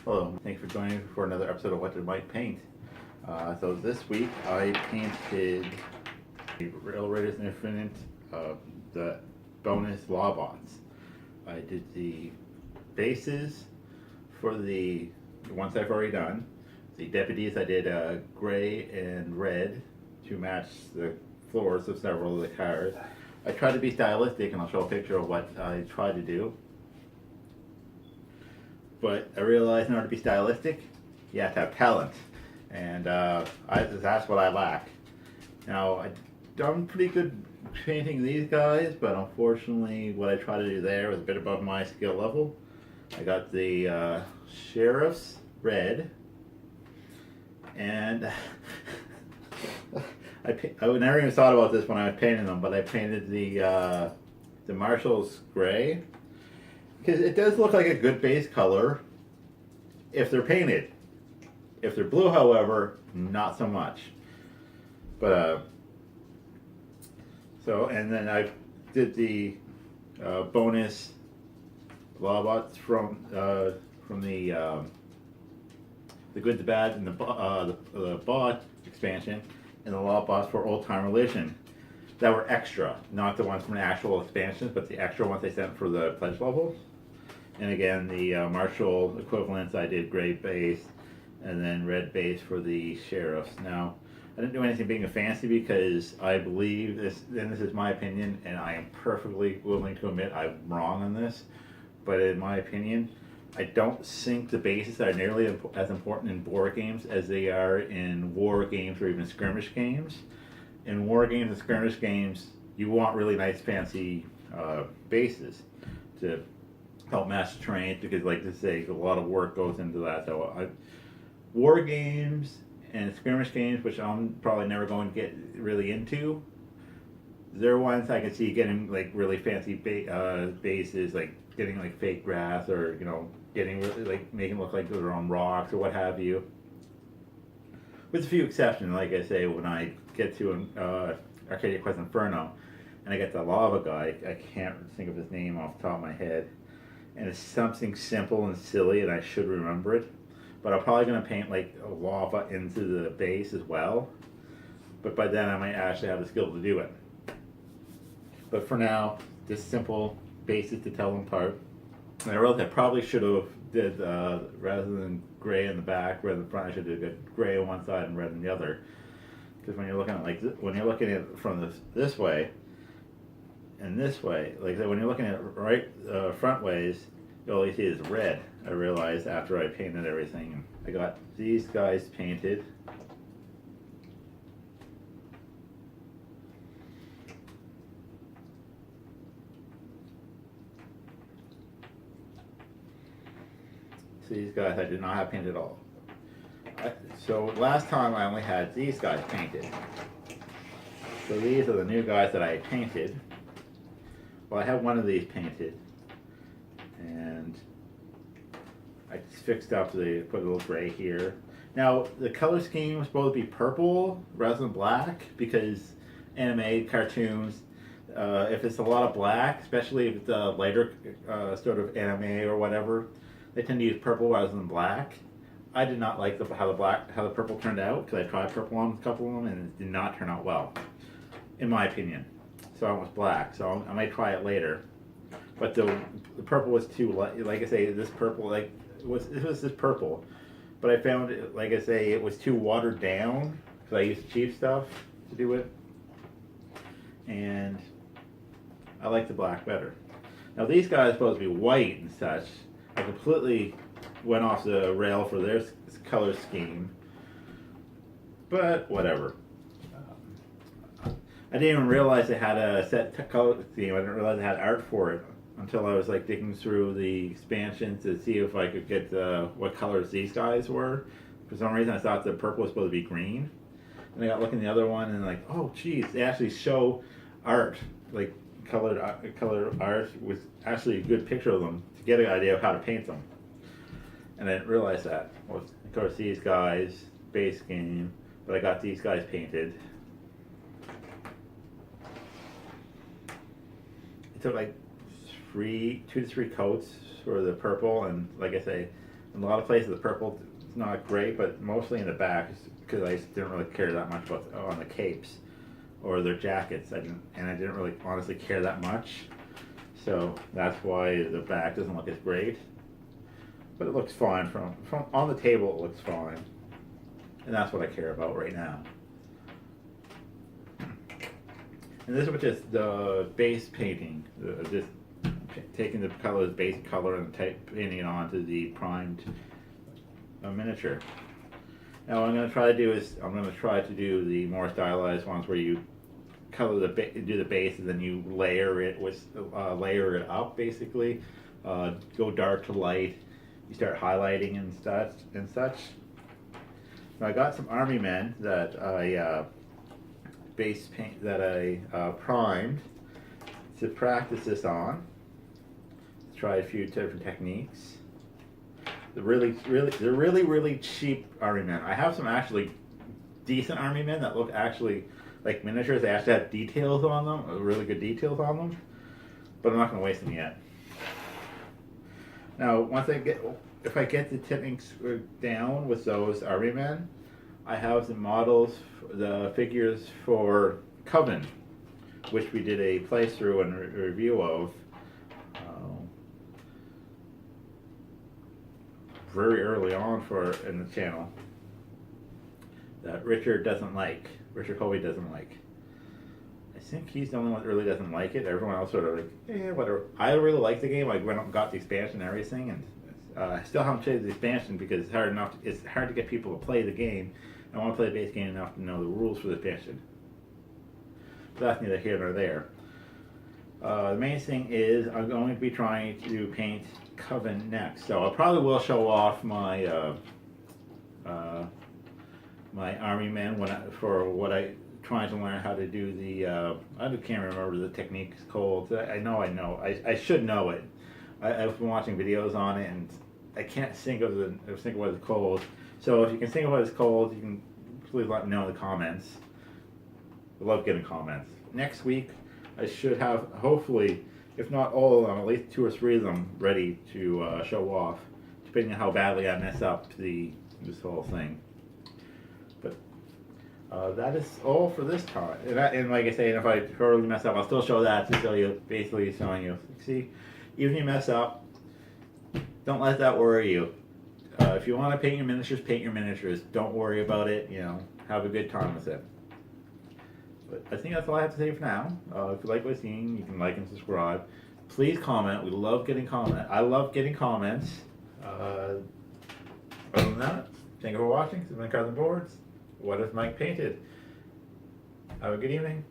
Hello, thanks for joining me for another episode of What Did Mike Paint? So this week I painted Rail Raiders Infinite, the bonus Lawbots. I did the bases for the ones I've already done. The deputies I did gray and red to match the floors of several of the cars. I tried to be stylistic, and I'll show a picture of what I tried to do. But I realized in order to be stylistic, you have to have talent, and that's what I lack. Now, I've done pretty good painting these guys, but unfortunately what I tried to do there was a bit above my skill level. I got the sheriff's red, and I never even thought about this when I was painting them, but I painted the marshal's gray. Because it does look like a good base color if they're painted. If they're blue, however, not so much. But and then I did the bonus Lawbots from the Good, the Bad, and the Bot expansion, and the Lawbots for Old Time Religion that were extra, not the ones from the actual expansions, but the extra ones they sent for the pledge levels. And again, the martial equivalents, I did gray base and then red base for the sheriffs. Now, I didn't do anything being a fancy because I believe this, and this is my opinion, and I am perfectly willing to admit I'm wrong on this, but in my opinion, I don't think the bases are nearly as important in board games as they are in war games or even skirmish games. In war games and skirmish games, you want really nice fancy bases to help match the terrain, because like to say, a lot of work goes into that. So war games and skirmish games, which I'm probably never going to get really into, they're ones I can see getting like really fancy bases, like getting like fake grass, or getting really like making it look like they're on rocks or what have you. With a few exceptions, like I say, when I get to Arcadia Quest Inferno, and I get the lava guy, I can't think of his name off the top of my head, and it's something simple and silly, and I should remember it. But I'm probably going to paint like a lava into the base as well. But by then I might actually have the skill to do it. But for now, just simple bases to tell them apart. And I realized I probably should have did, rather than gray in the back, red in the front, I should have did gray on one side and red on the other. Because when you're looking at when you're looking at it from this way, and this way, like when you're looking at it right front ways, all you see is red. I realized after I painted everything. I got these guys painted. So these guys I did not have painted at all. So last time I only had these guys painted. So these are the new guys that I painted. Well, I have one of these painted, and I just fixed up put a little gray here. Now, the color scheme was supposed to be purple rather than black, because anime, cartoons, if it's a lot of black, especially if it's a lighter sort of anime or whatever, they tend to use purple rather than black. I did not like how the purple turned out, because I tried purple on a couple of them and it did not turn out well, in my opinion. So I went with black. So I might try it later. But the purple was too light. Like I say, this purple, this was this purple, but I found it, like I say, it was too watered down, because I used cheap stuff to do it, and I like the black better. Now these guys are supposed to be white and such. I completely went off the rail for their color scheme, but whatever. I didn't even realize they had a set color scheme. I didn't realize they had art for it until I was like digging through the expansion to see if I could get what colors these guys were. For some reason I thought the purple was supposed to be green. And I got looking at the other one and like, oh geez, they actually show art, like colored art with actually a good picture of them to get an idea of how to paint them. And I didn't realize that. Well, of course these guys, base game, but I got these guys painted. It took like 2 to 3 coats for the purple, and like I say, In a lot of places, the purple is not great, but mostly in the back, because I didn't really care that much about on the capes or their jackets. I didn't really honestly care that much. So that's why the back doesn't look as great. But it looks fine from on the table. It looks fine, and that's what I care about right now. And this was just the base painting, just taking the color, base color, and painting it onto the primed miniature. Now what I'm going to try to do is I'm going to try to do the more stylized ones where you color do the base and then you layer it up basically. Go dark to light. You start highlighting and such. Now I got some army men that I base paint that I primed to practice this on. Try a few different techniques. They're really cheap army men. I have some actually decent army men that look actually like miniatures. They actually have details on them, really good details on them. But I'm not going to waste them yet. Now, if I get the techniques down with those army men, I have the models, the figures for Coven, which we did a playthrough and review of very early on in the channel. That Richard Colby doesn't like. I think he's the only one that really doesn't like it. Everyone else sort of like, whatever. I really like the game. I went up and got the expansion and everything, and I still haven't played the expansion because it's hard to get people to play the game. I want to play the base game enough to know the rules for the expansion. But that's neither here nor there. The main thing is I'm going to be trying to paint Coven next. So I probably will show off my my army men trying to learn how to do the I can't remember the technique is called. I know. I should know it. I've been watching videos on it and I can't think of what it's called. So if you can think of what it's called, you can please let me know in the comments. I love getting comments. Next week I should have, hopefully, if not all of them, at least 2 or 3 of them ready to show off, depending on how badly I mess up this whole thing. But that is all for this time. And like I say, if I totally mess up, I'll still show that to show you, basically showing you. See, even if you mess up, don't let that worry you. If you want to paint your miniatures. Don't worry about it. Have a good time with it. But I think that's all I have to say for now. If you like what you're seeing, you can like and subscribe. Please comment. We love getting comments. I love getting comments. Other than that, thank you for watching. This has been Cards and Boards. What has Mike painted? Have a good evening.